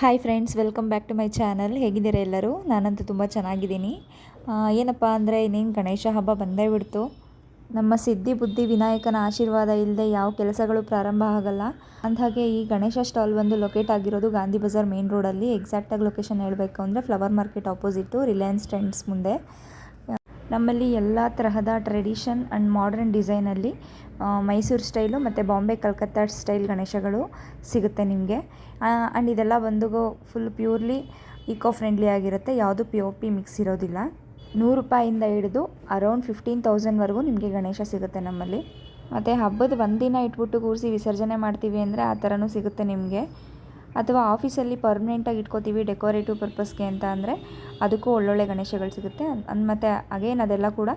Hi friends, welcome back to my channel. ಹೇಗಿದ್ದೀರಾ ಎಲ್ಲರೂ? ನಾನಂತೂ ತುಂಬ ಚೆನ್ನಾಗಿದ್ದೀನಿ. ಏನಪ್ಪ ಅಂದರೆ ಇನ್ನೇನು ಗಣೇಶ ಹಬ್ಬ ಬಂದೇ ಬಿಡ್ತು. ನಮ್ಮ ಸಿದ್ಧಿ ಬುದ್ಧಿ ವಿನಾಯಕನ ಆಶೀರ್ವಾದ ಇಲ್ಲದೆ ಯಾವ ಕೆಲಸಗಳು ಪ್ರಾರಂಭ ಆಗಲ್ಲ. ಅಂದಹಾಗೆ ಈ ಗಣೇಶ ಸ್ಟಾಲ್ ಬಂದು ಲೊಕೇಟ್ ಆಗಿರೋದು ಗಾಂಧಿ ಬಜಾರ್ ಮೇನ್ ರೋಡಲ್ಲಿ. ಎಕ್ಸಾಕ್ಟಾಗಿ ಲೊಕೇಶನ್ ಹೇಳಬೇಕು ಅಂದರೆ flower market opposite Reliance Trends ಮುಂದೆ. ನಮ್ಮಲ್ಲಿ ಎಲ್ಲ ತರಹದ ಟ್ರೆಡಿಷನ್ ಆ್ಯಂಡ್ ಮಾಡರ್ನ್ ಡಿಸೈನಲ್ಲಿ ಮೈಸೂರು ಸ್ಟೈಲು ಮತ್ತು ಬಾಂಬೆ ಕಲ್ಕತ್ತಾ ಸ್ಟೈಲ್ ಗಣೇಶಗಳು ಸಿಗುತ್ತೆ ನಿಮಗೆ. ಆ್ಯಂಡ್ ಇದೆಲ್ಲ ಬಂದು ಫುಲ್ ಪ್ಯೂರ್ಲಿ ಈಕೋ ಫ್ರೆಂಡ್ಲಿ ಆಗಿರುತ್ತೆ. ಯಾವುದು POP ಮಿಕ್ಸ್ ಇರೋದಿಲ್ಲ. 100 ರೂಪಾಯಿಂದ ಹಿಡಿದು ಅರೌಂಡ್ 15,000ವರೆಗೂ ನಿಮಗೆ ಗಣೇಶ ಸಿಗುತ್ತೆ ನಮ್ಮಲ್ಲಿ. ಮತ್ತು ಹಬ್ಬದ ಒಂದಿನ ಇಟ್ಬಿಟ್ಟು ಕೂರಿಸಿ ವಿಸರ್ಜನೆ ಮಾಡ್ತೀವಿ ಅಂದರೆ ಆ ಥರನೂ ಸಿಗುತ್ತೆ ನಿಮಗೆ. ಅಥವಾ ಆಫೀಸಲ್ಲಿ ಪರ್ಮನೆಂಟಾಗಿ ಇಟ್ಕೋತೀವಿ ಡೆಕೋರೇಟಿವ್ ಪರ್ಪಸ್ಗೆ ಅಂತ ಅಂದರೆ ಅದಕ್ಕೂ ಒಳ್ಳೊಳ್ಳೆ ಗಣೇಶಗಳು ಸಿಗುತ್ತೆ. ಮತ್ತು ಅಗೇನ್ ಅದೆಲ್ಲ ಕೂಡ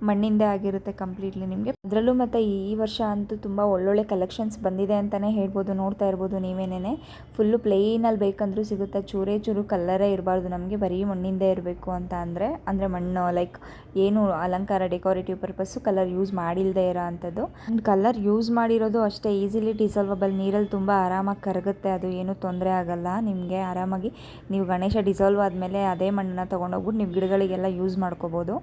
ಮಣ್ಣಿಂದೇ ಆಗಿರುತ್ತೆ ಕಂಪ್ಲೀಟ್ಲಿ ನಿಮಗೆ. ಅದರಲ್ಲೂ ಮತ್ತು ಈ ವರ್ಷ ಅಂತೂ ತುಂಬ ಒಳ್ಳೊಳ್ಳೆ ಕಲೆಕ್ಷನ್ಸ್ ಬಂದಿದೆ ಅಂತಲೇ ಹೇಳ್ಬೋದು. ನೋಡ್ತಾ ಇರ್ಬೋದು ನೀವೇನೇ. ಫುಲ್ಲು ಪ್ಲೇನಲ್ಲಿ ಬೇಕಂದ್ರೂ ಸಿಗುತ್ತೆ. ಚೂರು ಕಲ್ಲರೇ ಇರಬಾರ್ದು ನಮಗೆ, ಬರೀ ಮಣ್ಣಿಂದೇ ಇರಬೇಕು ಅಂತ ಅಂದರೆ ಮಣ್ಣು ಲೈಕ್ ಏನು ಅಲಂಕಾರ ಡೆಕೋರೇಟಿವ್ ಪರ್ಪಸ್ಸು ಕಲರ್ ಯೂಸ್ ಮಾಡಿಲ್ಲದೆ ಇರೋ ಅಂಥದ್ದು. ಆ್ಯಂಡ್ ಕಲರ್ ಯೂಸ್ ಮಾಡಿರೋದು ಅಷ್ಟೇ ಈಸಿಲಿ ಡಿಸಾಲ್ವಬಲ್, ನೀರಲ್ಲಿ ತುಂಬ ಆರಾಮಾಗಿ ಕರಗುತ್ತೆ. ಅದು ಏನೂ ತೊಂದರೆ ಆಗಲ್ಲ ನಿಮಗೆ. ಆರಾಮಾಗಿ ನೀವು ಗಣೇಶ ಡಿಸಾಲ್ವ್ ಆದಮೇಲೆ ಅದೇ ಮಣ್ಣನ್ನ ತೊಗೊಂಡೋಗ್ಬಿಟ್ಟು ನೀವು ಗಿಡಗಳಿಗೆಲ್ಲ ಯೂಸ್ ಮಾಡ್ಕೋಬೋದು.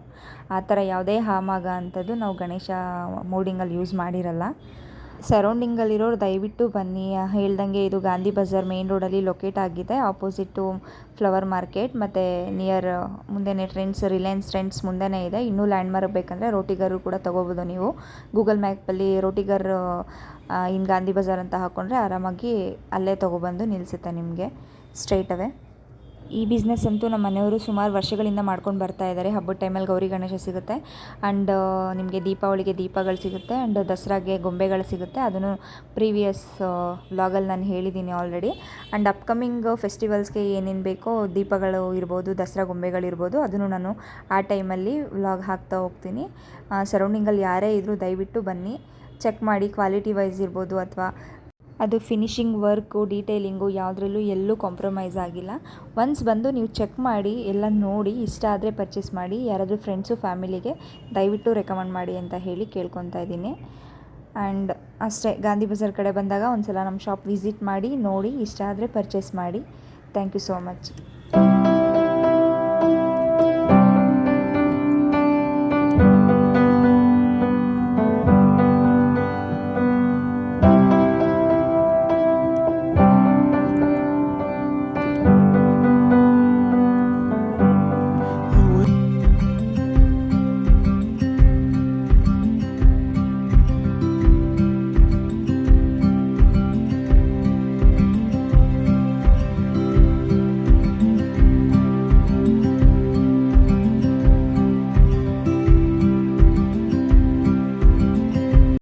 ಆ ಥರ ಯಾವುದೇ ಹಾಮಾಗ ಅಂಥದ್ದು ನಾವು ಗಣೇಶ ಮೋಲ್ಡಿಂಗಲ್ಲಿ ಯೂಸ್ ಮಾಡಿರಲ್ಲ. ಸರೌಂಡಿಂಗಲ್ಲಿರೋರು ದಯವಿಟ್ಟು ಬನ್ನಿ. ಹೇಳ್ದಂಗೆ ಇದು ಗಾಂಧಿ ಬಜಾರ್ ಮೇನ್ ರೋಡಲ್ಲಿ ಲೊಕೇಟ್ ಆಗಿದೆ, ಆಪೋಸಿಟ್ಟು ಫ್ಲವರ್ ಮಾರ್ಕೆಟ್ ಮತ್ತು ನಿಯರ್ ಮುಂದೆನೇ ರಿಲಯನ್ಸ್ ಟ್ರೆಂಡ್ಸ್ ಮುಂದೆನೇ ಇದೆ. ಇನ್ನೂ ಲ್ಯಾಂಡ್ ಮಾರ್ಕ್ ಬೇಕಂದರೆ ರೋಟಿಗರು ಕೂಡ ತೊಗೋಬೋದು ನೀವು. ಗೂಗಲ್ ಮ್ಯಾಪಲ್ಲಿ ರೋಟಿಗರ್ ಇನ್ ಗಾಂಧಿ ಬಜಾರ್ ಅಂತ ಹಾಕ್ಕೊಂಡ್ರೆ ಆರಾಮಾಗಿ ಅಲ್ಲೇ ತೊಗೊಬಂದು ನಿಲ್ಲಿಸುತ್ತೆ ನಿಮಗೆ ಸ್ಟ್ರೈಟ್ ಅವೇ. ಈ ಬಿಸ್ನೆಸ್ ಅಂತೂ ನಮ್ಮ ಮನೆಯವರು ಸುಮಾರು ವರ್ಷಗಳಿಂದ ಮಾಡ್ಕೊಂಡು ಬರ್ತಾ ಇದ್ದಾರೆ. ಹಬ್ಬದ ಟೈಮಲ್ಲಿ ಗೌರಿ ಗಣೇಶ ಸಿಗುತ್ತೆ, ಆ್ಯಂಡ್ ನಿಮಗೆ ದೀಪಾವಳಿಗೆ ದೀಪಗಳು ಸಿಗುತ್ತೆ, ಆ್ಯಂಡ್ ದಸರಾಗೆ ಗೊಂಬೆಗಳು ಸಿಗುತ್ತೆ. ಅದನ್ನು ಪ್ರೀವಿಯಸ್ ವ್ಲಾಗಲ್ಲಿ ನಾನು ಹೇಳಿದ್ದೀನಿ ಆಲ್ರೆಡಿ. ಆ್ಯಂಡ್ ಅಪ್ಕಮಿಂಗ್ ಫೆಸ್ಟಿವಲ್ಸ್ಗೆ ಏನೇನು ಬೇಕೋ ದೀಪಗಳು ಇರ್ಬೋದು, ದಸರಾ ಗೊಂಬೆಗಳಿರ್ಬೋದು, ಅದನ್ನು ನಾನು ಆ ಟೈಮಲ್ಲಿ ವ್ಲಾಗ್ ಹಾಕ್ತಾ ಹೋಗ್ತೀನಿ. ಸರೌಂಡಿಂಗಲ್ಲಿ ಯಾರೇ ಇದ್ದರೂ ದಯವಿಟ್ಟು ಬನ್ನಿ, ಚೆಕ್ ಮಾಡಿ. ಕ್ವಾಲಿಟಿ ವೈಸ್ ಇರ್ಬೋದು ಅಥವಾ ಅದು ಫಿನಿಷಿಂಗ್ ವರ್ಕು ಡೀಟೇಲಿಂಗು ಯಾವುದ್ರಲ್ಲೂ ಎಲ್ಲೂ ಕಾಂಪ್ರಮೈಸ್ ಆಗಿಲ್ಲ. ಒನ್ಸ್ ಬಂದು ನೀವು ಚೆಕ್ ಮಾಡಿ ಎಲ್ಲ ನೋಡಿ ಇಷ್ಟ ಆದರೆ ಪರ್ಚೇಸ್ ಮಾಡಿ. ಯಾರಾದರೂ ಫ್ರೆಂಡ್ಸು ಫ್ಯಾಮಿಲಿಗೆ ದಯವಿಟ್ಟು ರೆಕಮೆಂಡ್ ಮಾಡಿ ಅಂತ ಹೇಳಿ ಕೇಳ್ಕೊತಾ ಇದ್ದೀನಿ. ಆ್ಯಂಡ್ ಅಷ್ಟೇ, ಗಾಂಧಿ ಬಜಾರ್ ಕಡೆ ಬಂದಾಗ ಒಂದು ಸಲ ನಮ್ಮ ಶಾಪ್ ವಿಸಿಟ್ ಮಾಡಿ ನೋಡಿ ಇಷ್ಟ ಆದರೆ ಪರ್ಚೇಸ್ ಮಾಡಿ. Thank you so much.